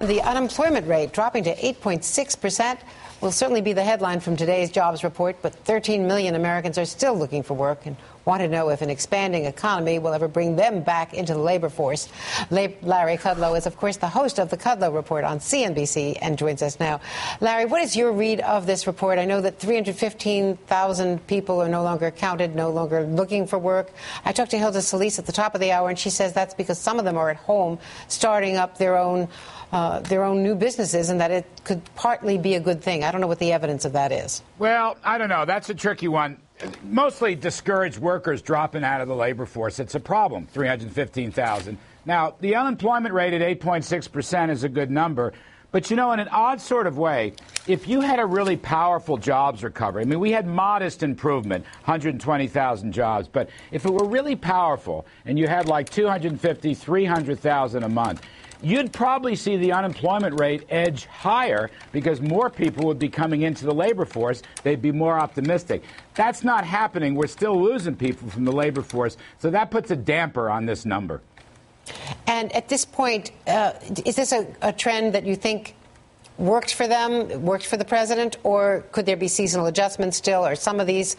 The unemployment rate dropping to 8.6% will certainly be the headline from today's jobs report, but 13 million Americans are still looking for work and want to know if an expanding economy will ever bring them back into the labor force. Larry Kudlow is, of course, the host of the Kudlow Report on CNBC and joins us now. Larry, what is your read of this report? I know that 315,000 people are no longer counted, no longer looking for work. I talked to Hilda Solis at the top of the hour, and she says that's because some of them are at home starting up their own new businesses, and that it could partly be a good thing. I don't know what the evidence of that is. Well, I don't know. That's a tricky one. Mostly discouraged workers dropping out of the labor force. It's a problem, 315,000. Now, the unemployment rate at 8.6% is a good number. But, you know, in an odd sort of way, if you had a really powerful jobs recovery, I mean, we had modest improvement, 120,000 jobs. But if it were really powerful and you had like 250, 300,000 a month, you'd probably see the unemployment rate edge higher because more people would be coming into the labor force. They'd be more optimistic. That's not happening. We're still losing people from the labor force. So that puts a damper on this number. And at this point, is this a trend that you think worked for them, worked for the president, or could there be seasonal adjustments still? Or some of these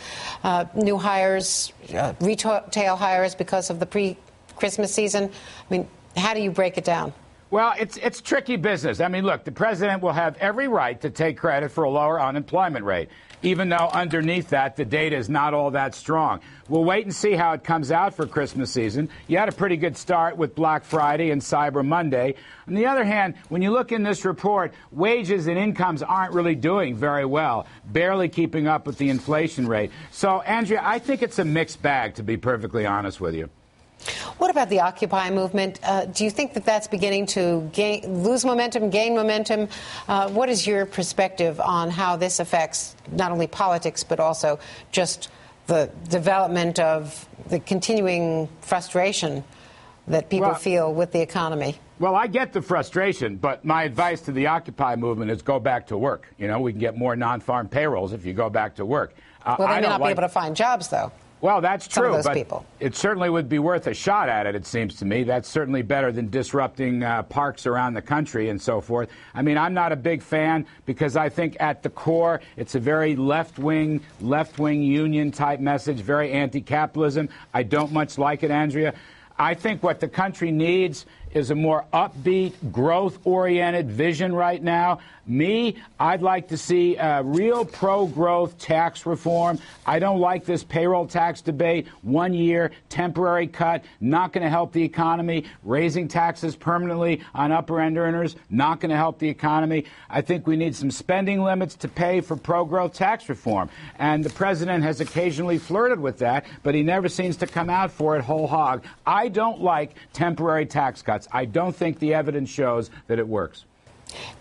new hires, retail hires because of the pre-Christmas season? I mean, how do you break it down? Well, it's tricky business. I mean, look, the president will have every right to take credit for a lower unemployment rate, even though underneath that, the data is not all that strong. We'll wait and see how it comes out for Christmas season. You had a pretty good start with Black Friday and Cyber Monday. On the other hand, when you look in this report, wages and incomes aren't really doing very well, barely keeping up with the inflation rate. So, Andrea, I think it's a mixed bag, to be perfectly honest with you. What about the Occupy movement? Do you think that that's beginning to lose momentum, gain momentum? What is your perspective on how this affects not only politics, but also just the development of the continuing frustration that people feel with the economy? Well, I get the frustration, but my advice to the Occupy movement is go back to work. You know, we can get more non-farm payrolls if you go back to work. Well, they may not be able to find jobs, though. Well, that's true, but people. It certainly would be worth a shot at it seems to me. That's certainly better than disrupting parks around the country and so forth. I mean, I'm not a big fan because I think at the core it's a very left-wing union-type message, very anti-capitalism. I don't much like it, Andrea. I think what the country needs is a more upbeat, growth-oriented vision right now. I'd like to see a real pro-growth tax reform. I don't like this payroll tax debate. 1 year, temporary cut, not going to help the economy. Raising taxes permanently on upper-end earners, not going to help the economy. I think we need some spending limits to pay for pro-growth tax reform. And the president has occasionally flirted with that, but he never seems to come out for it whole hog. I don't like temporary tax cuts. I don't think the evidence shows that it works.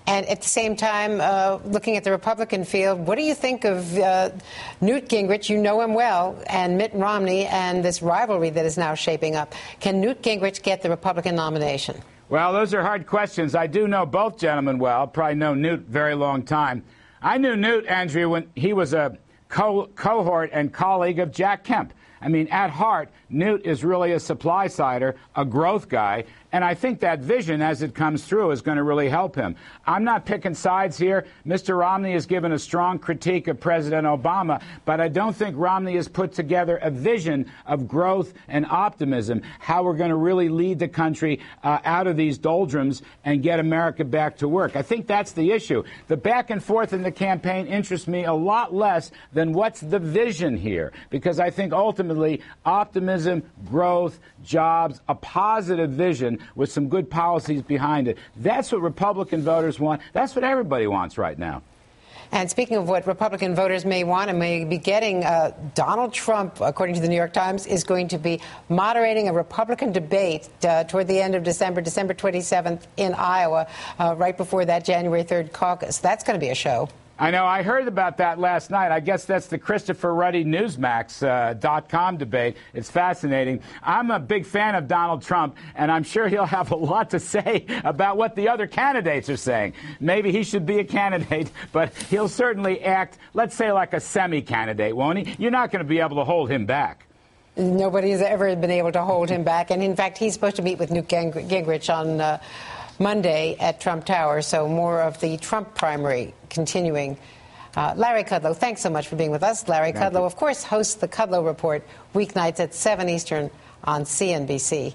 And at the same time, looking at the Republican field, what do you think of Newt Gingrich? You know him well, and Mitt Romney, and this rivalry that is now shaping up. Can Newt Gingrich get the Republican nomination? Well, those are hard questions. I do know both gentlemen well. Probably know Newt a very long time. I knew Newt, Andrea, when he was a cohort and colleague of Jack Kemp. I mean, at heart, Newt is really a supply-sider, a growth guy, and I think that vision, as it comes through, is going to really help him. I'm not picking sides here. Mr. Romney has given a strong critique of President Obama, but I don't think Romney has put together a vision of growth and optimism, how we're going to really lead the country out of these doldrums and get America back to work. I think that's the issue. The back and forth in the campaign interests me a lot less than what's the vision here, because I think ultimately optimism, growth, jobs, a positive vision with some good policies behind it. That's what Republican voters want. That's what everybody wants right now. And speaking of what Republican voters may want and may be getting, Donald Trump, according to the New York Times, is going to be moderating a Republican debate toward the end of December 27th in Iowa, right before that January 3rd caucus. That's going to be a show. I know. I heard about that last night. I guess that's the Christopher Ruddy Newsmax.com debate. It's fascinating. I'm a big fan of Donald Trump, and I'm sure he'll have a lot to say about what the other candidates are saying. Maybe he should be a candidate, but he'll certainly act, let's say, like a semi-candidate, won't he? You're not going to be able to hold him back. Nobody has ever been able to hold him back. And, in fact, he's supposed to meet with Newt Gingrich on Monday at Trump Tower, so more of the Trump primary continuing. Larry Kudlow, thanks so much for being with us. Larry Kudlow, of course, hosts the Kudlow Report weeknights at 7 Eastern on CNBC.